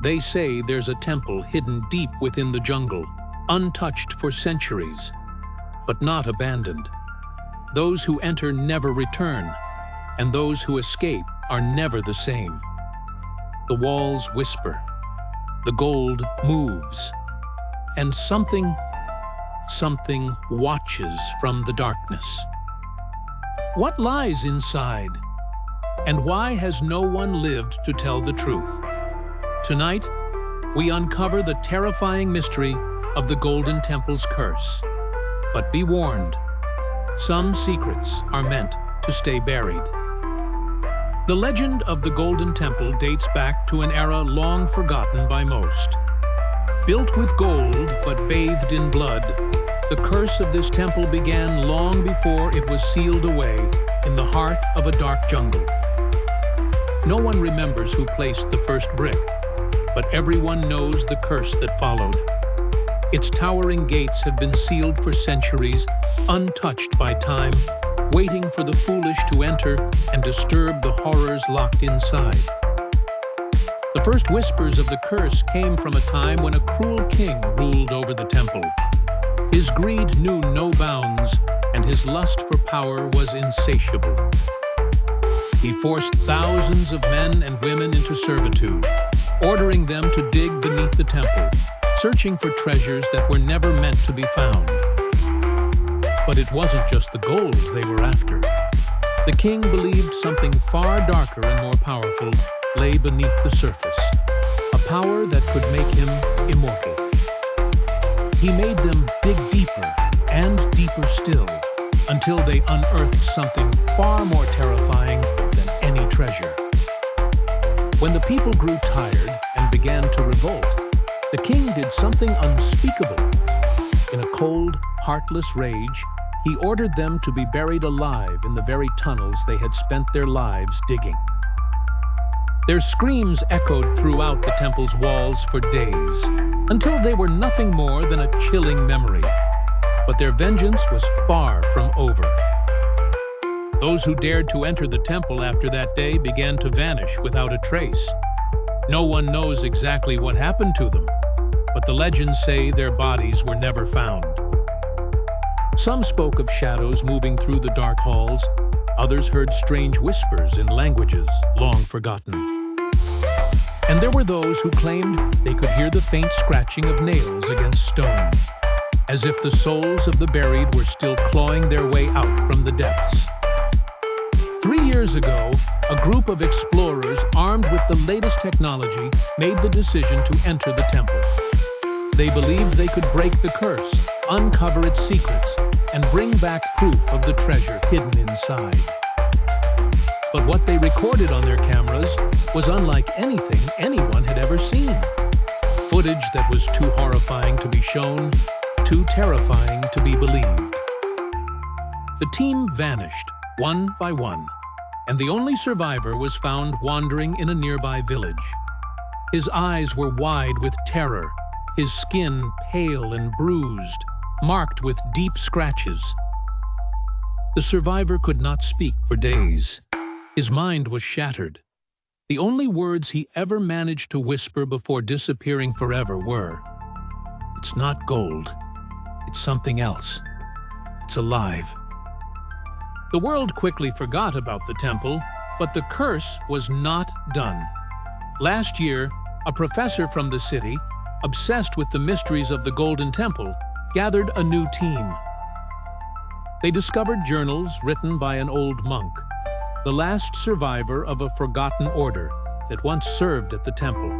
They say there's a temple hidden deep within the jungle, untouched for centuries, but not abandoned. Those who enter never return, and those who escape are never the same. The walls whisper, the gold moves, and something watches from the darkness. What lies inside? And why has no one lived to tell the truth? Tonight, we uncover the terrifying mystery of the Golden Temple's curse. But be warned, some secrets are meant to stay buried. The legend of the Golden Temple dates back to an era long forgotten by most. Built with gold but bathed in blood, the curse of this temple began long before it was sealed away in the heart of a dark jungle. No one remembers who placed the first brick, but everyone knows the curse that followed. Its towering gates have been sealed for centuries, untouched by time, waiting for the foolish to enter and disturb the horrors locked inside. The first whispers of the curse came from a time when a cruel king ruled over the temple. His greed knew no bounds, and his lust for power was insatiable. He forced thousands of men and women into servitude, ordering them to dig beneath the temple, searching for treasures that were never meant to be found. But it wasn't just the gold they were after. The king believed something far darker and more powerful lay beneath the surface, a power that could make him immortal. He made them dig deeper and deeper still, until they unearthed something far more terrifying than any treasure. When the people grew tired and began to revolt, the king did something unspeakable. In a cold, heartless rage, he ordered them to be buried alive in the very tunnels they had spent their lives digging. Their screams echoed throughout the temple's walls for days, until they were nothing more than a chilling memory. But their vengeance was far from over. Those who dared to enter the temple after that day began to vanish without a trace. No one knows exactly what happened to them, but the legends say their bodies were never found. Some spoke of shadows moving through the dark halls. Others heard strange whispers in languages long forgotten. And there were those who claimed they could hear the faint scratching of nails against stone, as if the souls of the buried were still clawing their way out from the depths. 3 years ago, a group of explorers armed with the latest technology made the decision to enter the temple. They believed they could break the curse, uncover its secrets, and bring back proof of the treasure hidden inside. But what they recorded on their cameras was unlike anything anyone had ever seen. Footage that was too horrifying to be shown, too terrifying to be believed. The team vanished, one by one, and the only survivor was found wandering in a nearby village. His eyes were wide with terror, his skin pale and bruised, marked with deep scratches. The survivor could not speak for days. His mind was shattered. The only words he ever managed to whisper before disappearing forever were, "It's not gold. It's something else. It's alive." The world quickly forgot about the temple, but the curse was not done. Last year, a professor from the city, obsessed with the mysteries of the Golden Temple, gathered a new team. They discovered journals written by an old monk, the last survivor of a forgotten order that once served at the temple.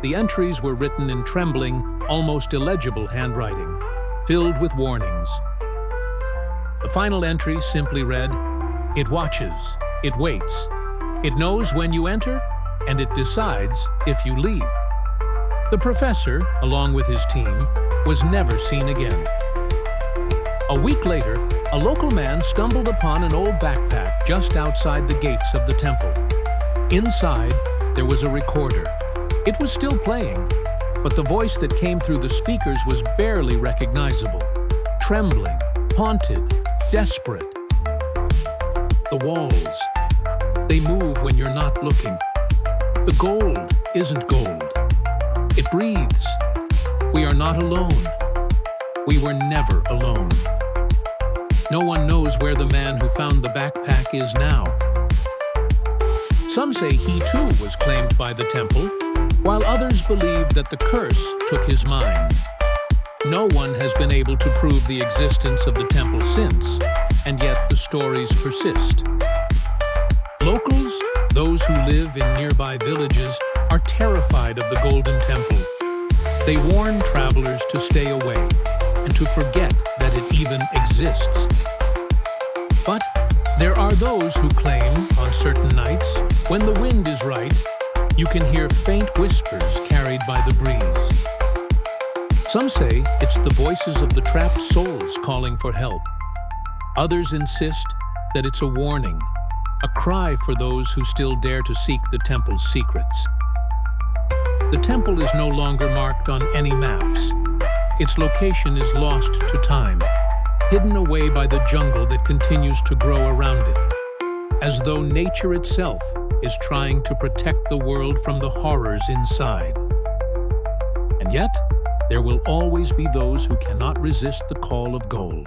The entries were written in trembling, almost illegible handwriting, filled with warnings. The final entry simply read, "It watches, it waits, it knows when you enter, and it decides if you leave." The professor, along with his team, was never seen again. A week later, a local man stumbled upon an old backpack just outside the gates of the temple. Inside, there was a recorder. It was still playing, but the voice that came through the speakers was barely recognizable, trembling, haunted, desperate. The walls, they move when you're not looking. The gold isn't gold. It breathes. We are not alone. We were never alone. No one knows where the man who found the backpack is now. Some say he too was claimed by the temple, while others believe that the curse took his mind. No one has been able to prove the existence of the temple since, and yet the stories persist. Locals, those who live in nearby villages, are terrified of the Golden Temple. They warn travelers to stay away and to forget that it even exists. But there are those who claim, on certain nights, when the wind is right, you can hear faint whispers carried by the breeze. Some say it's the voices of the trapped souls calling for help. Others insist that it's a warning, a cry for those who still dare to seek the temple's secrets. The temple is no longer marked on any maps. Its location is lost to time, hidden away by the jungle that continues to grow around it, as though nature itself is trying to protect the world from the horrors inside. And yet, there will always be those who cannot resist the call of gold.